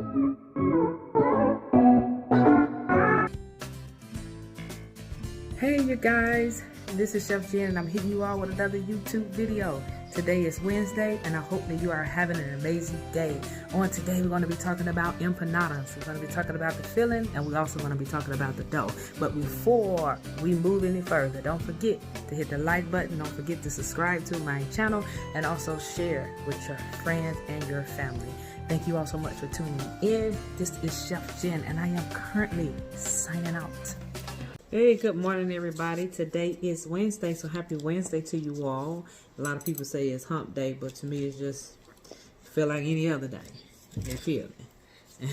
Hey you guys, this is Chef Jenn and I'm hitting you all with another YouTube video. Today is Wednesday and I hope that you are having an amazing day. On today we're going to be talking about empanadas. We're going to be talking about the filling and we're also going to be talking about the dough. But before we move any further, don't forget to hit the like button. Don't forget to subscribe to my channel and also share with your friends and your family. Thank you all so much for tuning in. This is Chef Jenn and I am currently signing out. Hey, good morning everybody. Today is Wednesday, so happy Wednesday to you all. A lot of people say it's hump day, but to me it's just feel like any other day. You feel me?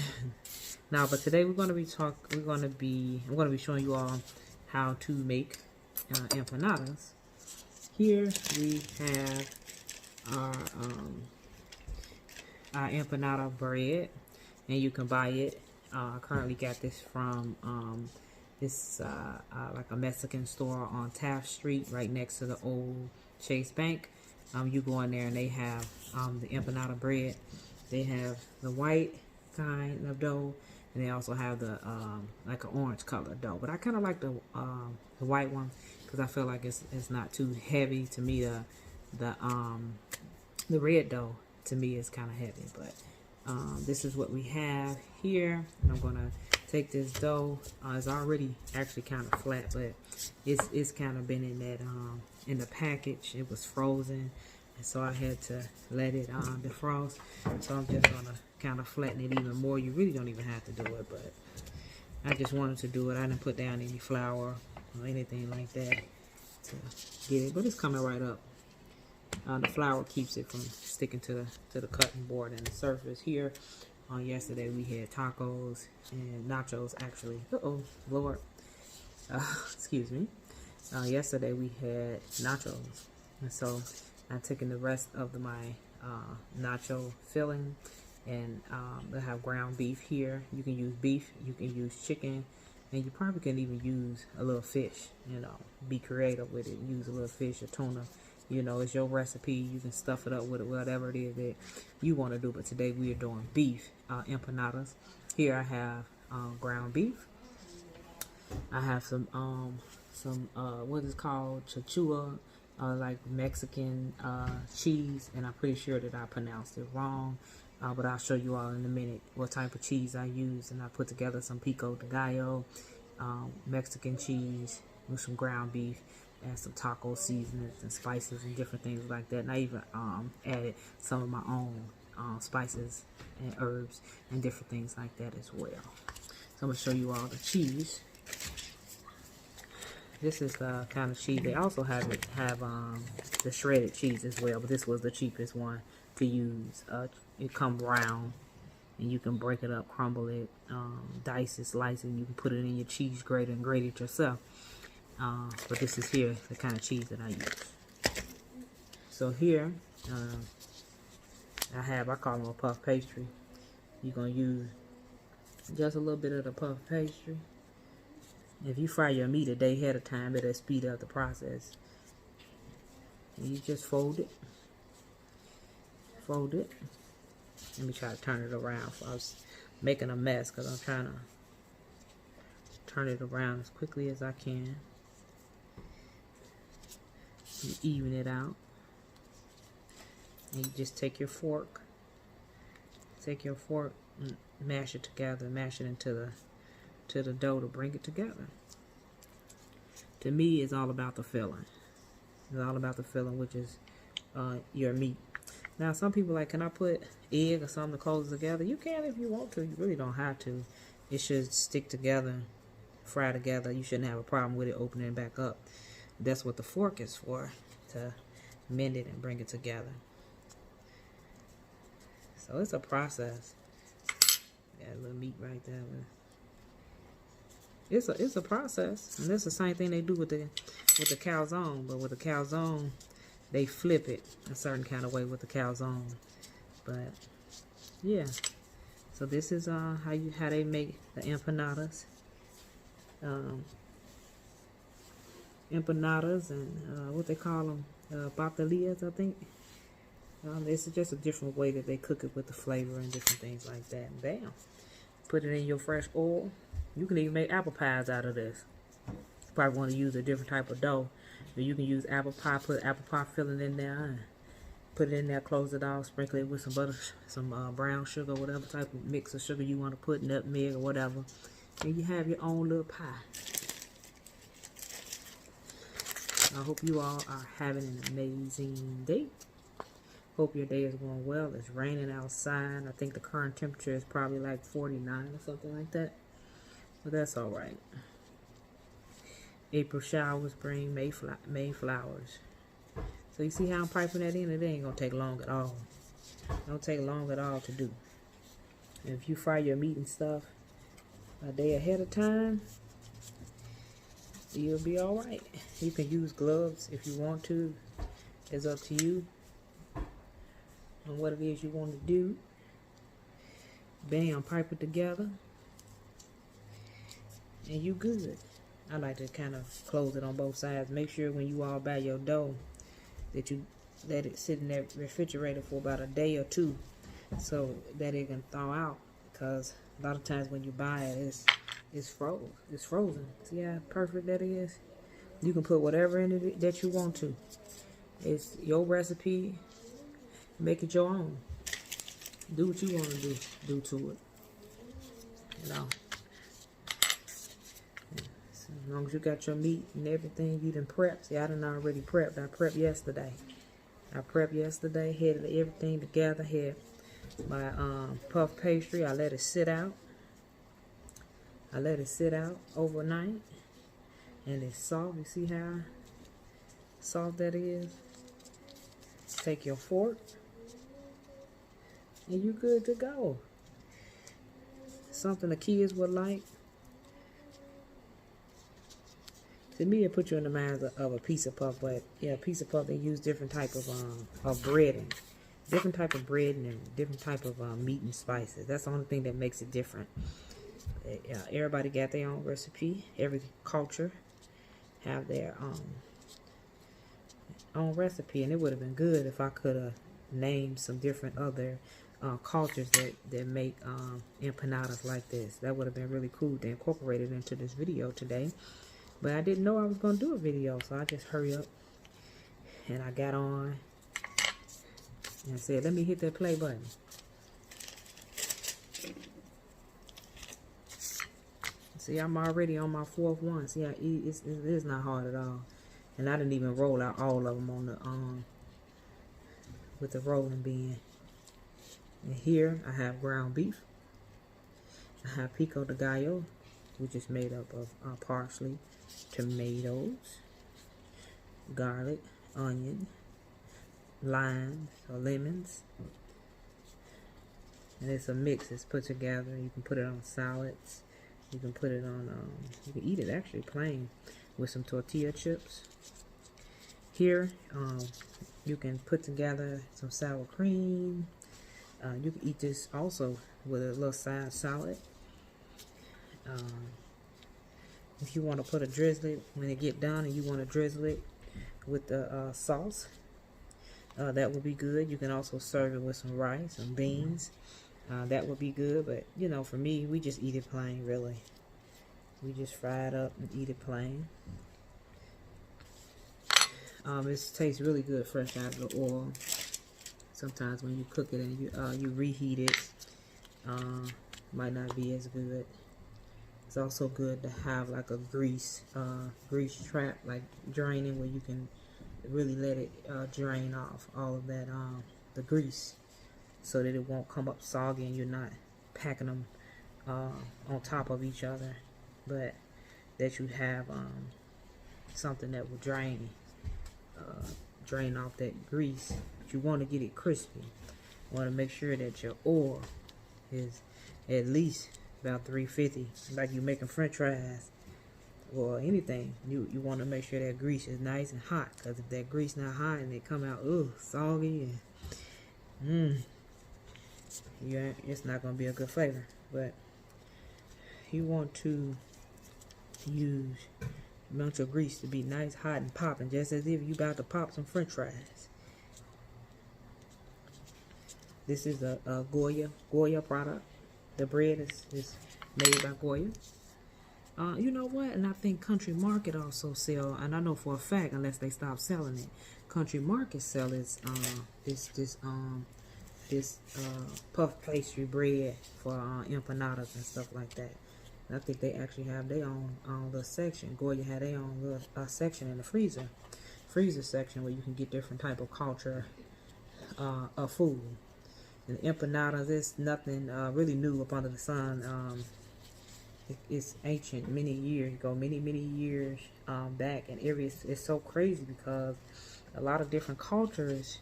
Now, but today I'm going to be showing you all how to make empanadas. Here we have our empanada bread, and you can buy it. I currently got this from this like a Mexican store on Taft Street, right next to the old Chase Bank. You go in there and they have the empanada bread. They have the white kind of dough, and they also have the like an orange color dough. But I kind of like the white one because I feel like it's not too heavy. To me, the red dough to me is kind of heavy. But this is what we have here, and I'm gonna take this dough. It's already actually kind of flat, but it's kind of been in that in the package. It was frozen, and so I had to let it defrost. So I'm just gonna kind of flatten it even more. You really don't even have to do it, but I just wanted to do it. I didn't put down any flour or anything like that to get it, but it's coming right up. The flour keeps it from sticking to the cutting board and the surface here. Yesterday we had tacos and nachos, actually. Lord. Excuse me. Yesterday we had nachos. And so I'm taking the rest of my nacho filling, and I have ground beef here. You can use beef, you can use chicken, and you probably can even use a little fish. You know, be creative with it. Use a little fish or tuna. You know, it's your recipe. You can stuff it up with it, whatever it is that you want to do. But today we are doing beef empanadas. Here I have ground beef. I have some what is called chachua, like Mexican cheese, and I'm pretty sure that I pronounced it wrong. But I'll show you all in a minute what type of cheese I use, and I put together some pico de gallo, Mexican cheese with some ground beef, and some taco seasonings and spices and different things like that. And I even added some of my own spices and herbs and different things like that as well. So I'm going to show you all the cheese. This is the kind of cheese. They also have the shredded cheese as well, but this was the cheapest one to use. It comes round, and you can break it up, crumble it, dice it, slice it, and you can put it in your cheese grater and grate it yourself. But this is here the kind of cheese that I use. So here I call them a puff pastry. You're gonna use just a little bit of the puff pastry. If you fry your meat a day ahead of time, it'll speed up the process. And you just fold it. Fold it. Let me try to turn it around. I was making a mess because I'm trying to turn it around as quickly as I can. You even it out, and you just take your fork, and mash it together, mash it into the dough to bring it together. To me, it's all about the filling. It's all about the filling, which is your meat. Now, some people like, can I put egg or something to close together? You can if you want to. You really don't have to. It should stick together, fry together. You shouldn't have a problem with it opening back up. That's what the fork is for, to mend it and bring it together. So it's a process. Got a little meat right there. It's a process, and it's the same thing they do with the calzone. But with the calzone, they flip it a certain kind of way with the calzone. But yeah, so this is how they make the empanadas. Empanadas and what they call them, papelillas, I think. This is just a different way that they cook it with the flavor and different things like that. And bam, put it in your fresh oil. You can even make apple pies out of this. You probably want to use a different type of dough, but you can use apple pie. Put apple pie filling in there, and put it in there. Close it off. Sprinkle it with some butter, some brown sugar, whatever type of mix of sugar you want to put, nutmeg or whatever, and you have your own little pie. I hope you all are having an amazing day. Hope your day is going well. It's raining outside. I think the current temperature is probably like 49 or something like that. But that's all right. April showers bring May flowers. So you see how I'm piping that in? It ain't going to take long at all. It don't take long at all to do. And if you fry your meat and stuff a day ahead of time, you'll be all right. You can use gloves if you want to. It's up to you on what it is you want to do. Bam, pipe it together, and you good. I like to kind of close it on both sides. Make sure when you all buy your dough that you let it sit in that refrigerator for about a day or two, so that it can thaw out. Because a lot of times when you buy it, it's frozen. See how perfect that is? You can put whatever in it that you want to. It's your recipe. Make it your own. Do what you want to do to it. You know. So as long as you got your meat and everything you done prepped. See, I done already prepped. I prepped yesterday. Had everything together. Had my puff pastry. I let it sit out. Overnight. And it's soft. You see how soft that is? Take your fork. And you're good to go. Something the kids would like. To me, it put you in the mind of a pizza puff, but yeah, a pizza puff, they use different type of breading. Different type of bread and different type of meat and spices. That's the only thing that makes it different. Everybody got their own recipe. Every culture have their own recipe, and it would have been good if I could have named some different other cultures that make empanadas like this. That would have been really cool to incorporate it into this video today. But I didn't know I was going to do a video, so I just hurry up and I got on and said, let me hit that play button. See, I'm already on my fourth one. See, it's not hard at all. And I didn't even roll out all of them on the with the rolling pin. And here I have ground beef. I have pico de gallo, which is made up of parsley, tomatoes, garlic, onion, limes or lemons. And it's a mix. It's put together. You can put it on salads. You can put it on, you can eat it actually plain with some tortilla chips. Here, you can put together some sour cream. You can eat this also with a little side salad. If you want to put a drizzle, when it get done and you want to drizzle it with the sauce, that would be good. You can also serve it with some rice and beans. That would be good, but you know, for me, we just eat it plain, really. We just fry it up and eat it plain. It tastes really good fresh out of the oil. Sometimes when you cook it and you reheat it, might not be as good. It's also good to have like a grease trap, like draining, where you can really let it drain off all of that the grease, so that it won't come up soggy and you're not packing them on top of each other, but that you have something that will drain off that grease. But you want to get it crispy. You want to make sure that your oil is at least about 350, like you're making french fries or anything. You want to make sure that grease is nice and hot, because if that grease not hot and it come out soggy and it's not going to be a good flavor. But you want to use your grease to be nice, hot, and popping, just as if you about to pop some french fries. This is a Goya product. The bread is made by Goya. You know what? And I think Country Market also sell, and I know for a fact, unless they stop selling it, Country Market sell this puff pastry bread for empanadas and stuff like that. And I think they actually have their own little section. Goya had their own little section in the freezer section where you can get different type of culture of food. And empanadas is nothing really new up under the sun. It's ancient, many years years back, and it's so crazy because a lot of different cultures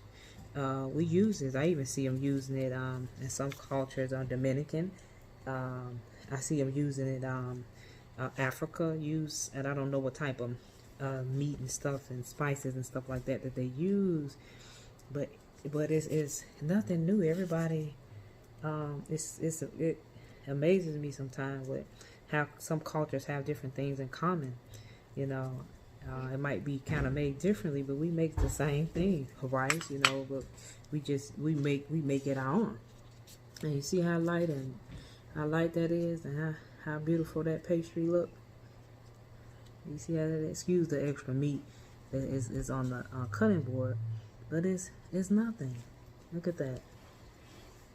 we use this. I even see them using it in some cultures on Dominican. I see them using it Africa use, and I don't know what type of meat and stuff and spices and stuff like that they use, but it's nothing new. Everybody it amazes me sometimes with how some cultures have different things in common. You know, it might be kind of made differently, but we make the same thing, rice. You know, but we make it our own. And you see how light that is, and how beautiful that pastry look. You see how that? Excuse the extra meat that is on the cutting board, but it's nothing. Look at that.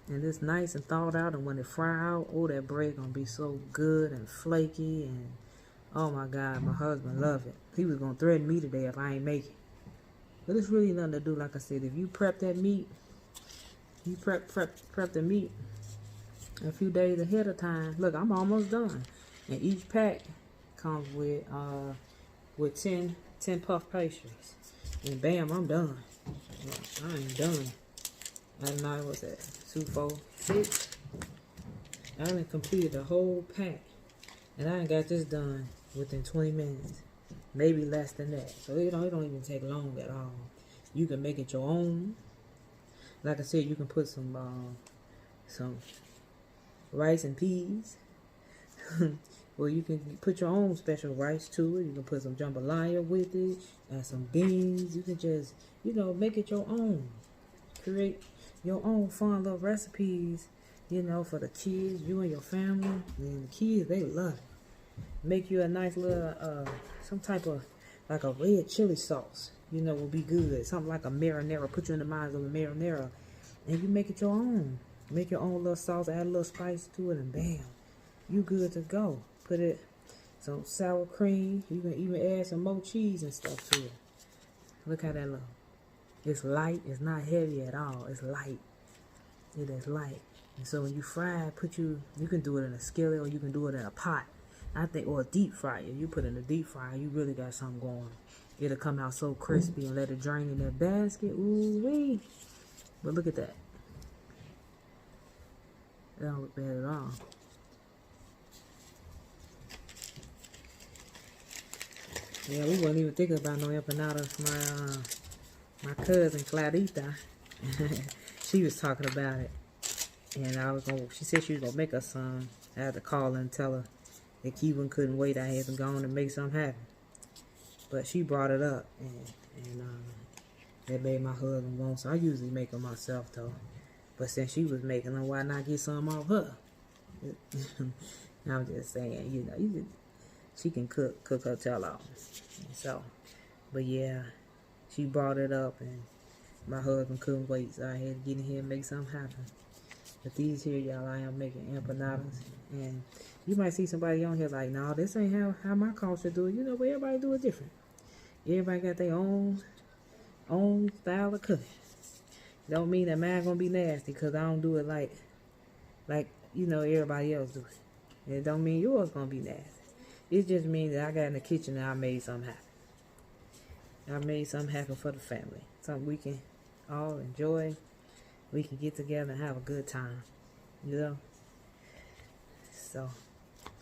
And it's nice and thawed out, and when it fry out, oh, that bread gonna be so good and flaky, and oh my God, my husband love it. He was gonna threaten me today if I ain't make it. But it's really nothing to do. Like I said, if you prep that meat, you prep the meat a few days ahead of time. Look, I'm almost done. And each pack comes with 10 puff pastries. And bam, I'm done. I ain't done. That night was that 2, 4, 6. I done completed the whole pack, and I got this done within 20 minutes, maybe less than that. So it don't even take long at all. You can make it your own. Like I said, you can put some rice and peas. Or you can put your own special rice to it. You can put some jambalaya with it and some beans. You can just, make it your own. Create your own fun little recipes, for the kids, you and your family. And the kids, they love it. Make you a nice little, some type of, like a red chili sauce, will be good. Something like a marinara. Put you in the minds of a marinara. And you make it your own. Make your own little sauce, add a little spice to it, and bam, you good to go. Put it, some sour cream. You can even add some more cheese and stuff to it. Look how that looks. It's light. It's not heavy at all. It's light. It is light. And so when you fry it, you can do it in a skillet, or you can do it in a pot. I think, or a deep fryer. You put it in a deep fryer, you really got something going. It'll come out so crispy, and let it drain in that basket. Ooh wee. But look at that. That don't look bad at all. Yeah, we wasn't even thinking about no empanadas. My cousin Clarita, she was talking about it, and she said she was gonna make us some. I had to call her and tell her that Kevin couldn't wait. I had to go on and make something happen. But she brought it up, and that made my husband want some. I usually make them myself though, but since she was making them, why not get some off her? I'm just saying, she can cook her tail off. So, but yeah. She brought it up, and my husband couldn't wait, so I had to get in here and make something happen. But these here, y'all, I am making empanadas, and you might see somebody on here like, no, this ain't how my culture do it. But everybody do it different. Everybody got their own style of cooking. Don't mean that mine gonna be nasty, because I don't do it like everybody else do it. It don't mean yours gonna be nasty. It just means that I got in the kitchen and I made something happen. I made something happen for the family. Something we can all enjoy. We can get together and have a good time. So,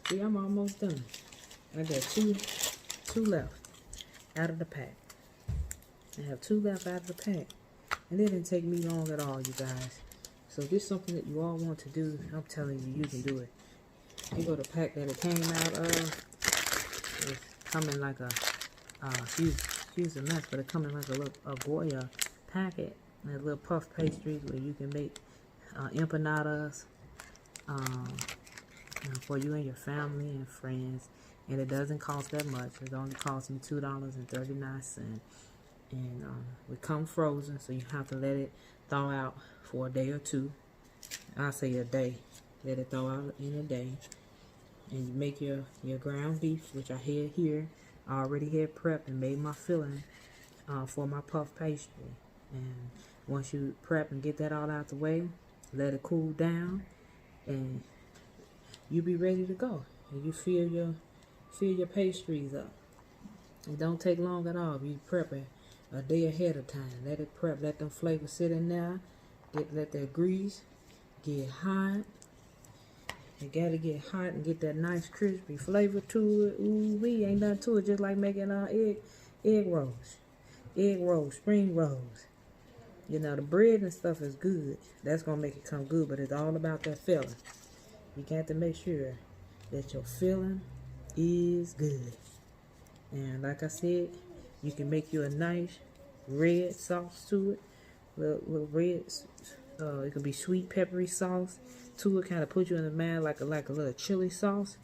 see, I'm almost done. I got two left out of the pack. I have 2 left out of the pack. And it didn't take me long at all, you guys. So if this is something that you all want to do, I'm telling you, you can do it. You go to pack that it came out of. It's coming like a, excuse the mess, but it coming like a little Goya packet. And little puff pastries where you can empanadas for you and your family and friends. And it doesn't cost that much. It only costs me $2.39. And we come frozen, so you have to let it thaw out for a day or two. I say a day. Let it thaw out in a day. And you make your ground beef, which I had here. I already had prepped and made my filling for my puff pastry. And once you prep and get that all out the way, let it cool down, and you be ready to go. And you fill your pastries up. It don't take long at all. You prep it a day ahead of time. Let it prep. Let them flavors sit in there. Let that grease get hot. You gotta get hot and get that nice crispy flavor to it. Ooh wee, ain't nothing to it. Just like making egg rolls, spring rolls. You know, the bread and stuff is good. That's gonna make it come good, but it's all about that filling. You got to make sure that your filling is good. And like I said, you can make you a nice red sauce to it. Little red, it could be sweet peppery sauce to it. Kind of put you in the mind like a little chili sauce.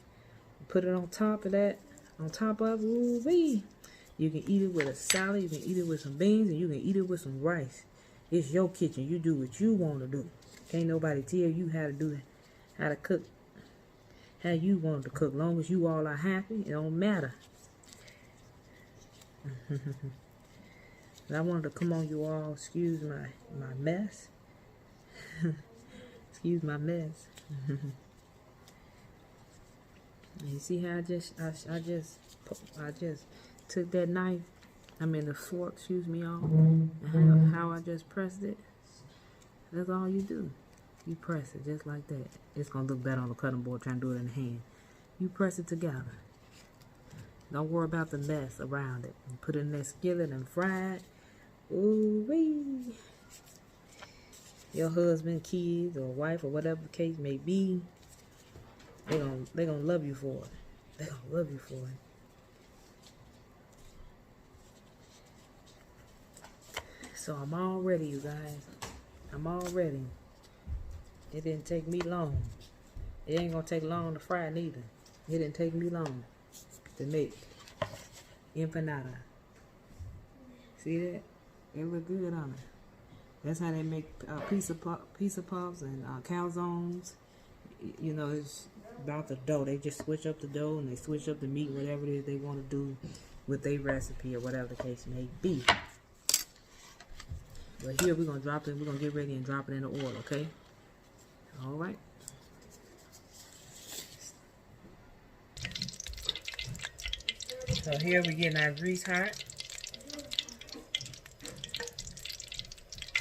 Put it on top of that. On top of it, ooh wee. You can eat it with a salad. You can eat it with some beans, and you can eat it with some rice. It's your kitchen. You do what you want to do. Can't nobody tell you how to do it, how to cook, how you want to cook. Long as you all are happy, it don't matter. And I wanted to come on you all. Excuse my mess. Excuse my mess. You see how I just took that knife, the fork, excuse me, all, and how I just pressed it. That's all you do. You press it just like that. It's gonna look better on the cutting board trying to do it in the hand. You press it together. Don't worry about the mess around it. And put it in that skillet and fry it. Ooh wee. Your husband, kids, or wife, or whatever the case may be, they gonna love you for it. They gonna love you for it. So I'm all ready, you guys. I'm all ready. It didn't take me long. It ain't gonna take long to fry neither. It didn't take me long to make empanada. See that? It look good on it. That's how they make pizza puffs and calzones. You know, it's about the dough. They just switch up the dough and they switch up the meat, whatever it is they want to do with their recipe or whatever the case may be. But here we're gonna drop it. We're gonna get ready and drop it in the oil. Okay. All right. So here we're getting our grease hot.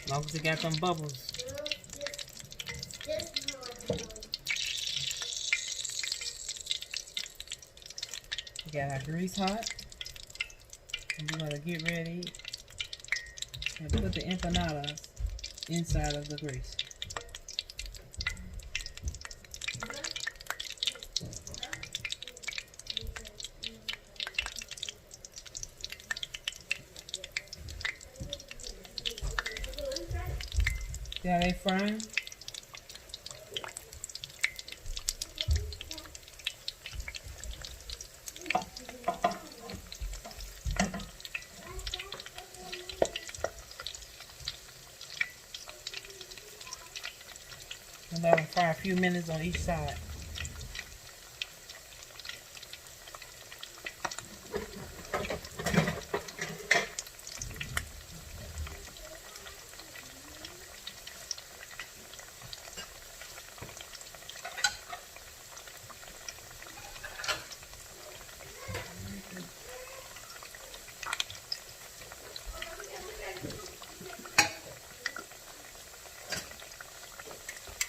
As long as it got some bubbles. We got our grease hot. And we're gonna get ready and put the empanadas inside of the grease. See how they frying? And let them fry a few minutes on each side.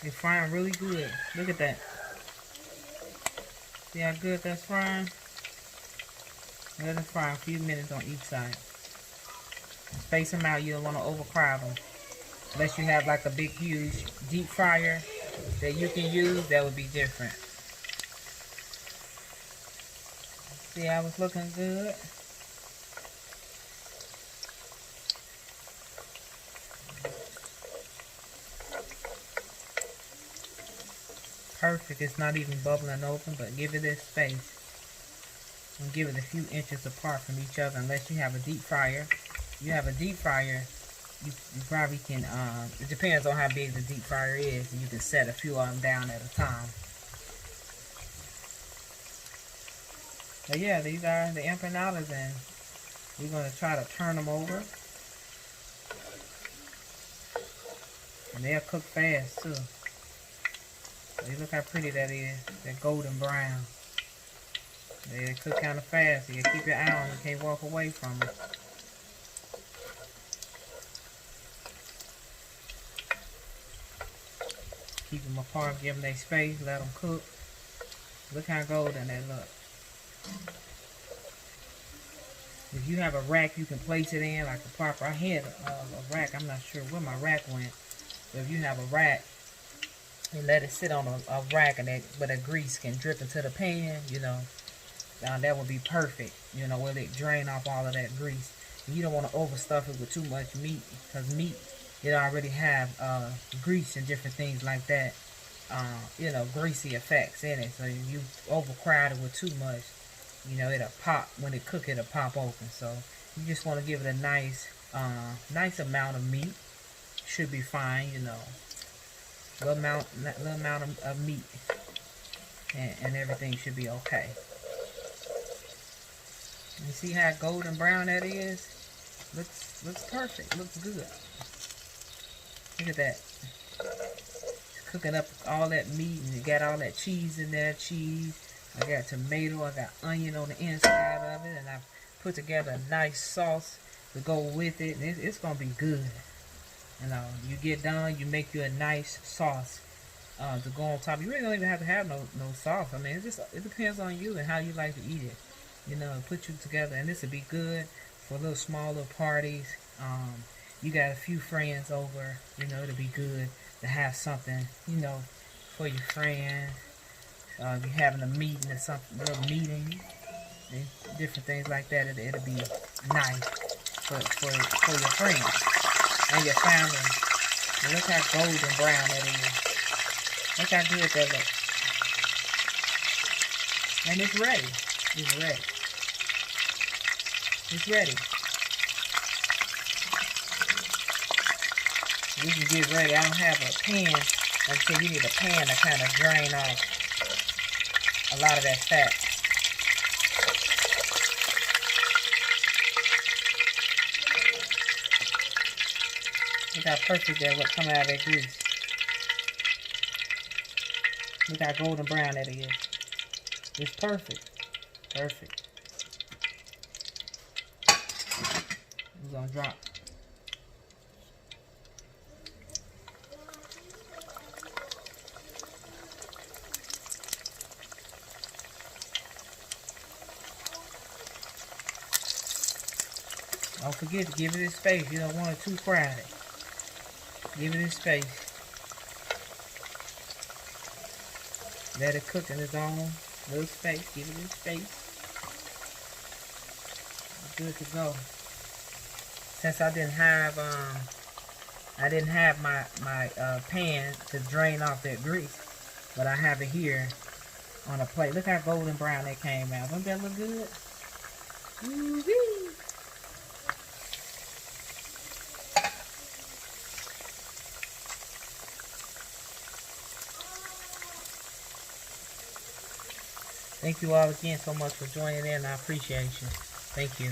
It's frying really good. Look at that. See how good that's frying? Let it fry a few minutes on each side. Space them out. You don't want to overcrowd them. Unless you have like a big, huge deep fryer that you can use, that would be different. See how it's looking good? perfect. It's not even bubbling open, but give it this space. And give it a few inches apart from each other, unless you have a deep fryer. If you have a deep fryer, you probably can, it depends on how big the deep fryer is, and you can set a few of them down at a time. But yeah, these are the empanadas, and we're going to try to turn them over. And they'll cook fast too. So you look how pretty that is, that golden brown. They cook kind of fast, so you keep your eye on them, you can't walk away from them. Keep them apart, give them their space, let them cook. Look how golden they look. If you have a rack, you can place it in like a proper. I had a rack, I'm not sure where my rack went. But if you have a rack, and let it sit on a rack, and where the grease can drip into the pan, you know, that would be perfect. You know, where it drain off all of that grease. And you don't want to overstuff it with too much meat, because meat, it already have grease and different things like that. You know, greasy effects in it. So if you overcrowd it with too much, you know, it'll pop. When it cook, it'll pop open. So you just want to give it a nice amount of meat. Should be fine, you know. Little amount of meat, and everything should be okay. You see how golden brown that is? Looks perfect. Looks good. Look at that. It's cooking up all that meat, and you got all that cheese in there. Cheese. I got tomato. I got onion on the inside of it, and I put together a nice sauce to go with it. And it's gonna be good. You know, you get done, you make you a nice sauce to go on top. You really don't even have to have no sauce. I mean, it depends on you and how you like to eat it. You know, put you together, and this would be good for little smaller parties. You got a few friends over, you know, it'll be good to have something, you know, for your friends. If you're having a meeting or something, a little meeting, and different things like that, it'll be nice for your friends and your family. And look how golden brown that is. Look how good that looks. And it's ready. It's ready. It's ready. We can get ready. I don't have a pan. Like I said, you need a pan to kind of drain off a lot of that fat. Look how perfect that look coming out of that grease. Look how golden brown that is. It's perfect. Perfect. We're gonna drop. Don't forget to give it its space. You don't want it too crowded. Give it its space. Let it cook in its own little space. Give it its space. It's good to go. Since I didn't have my pan to drain off that grease, but I have it here on a plate. Look how golden brown that came out. Don't that look good? Woo-wee. Thank you all again so much for joining in. I appreciate you. Thank you.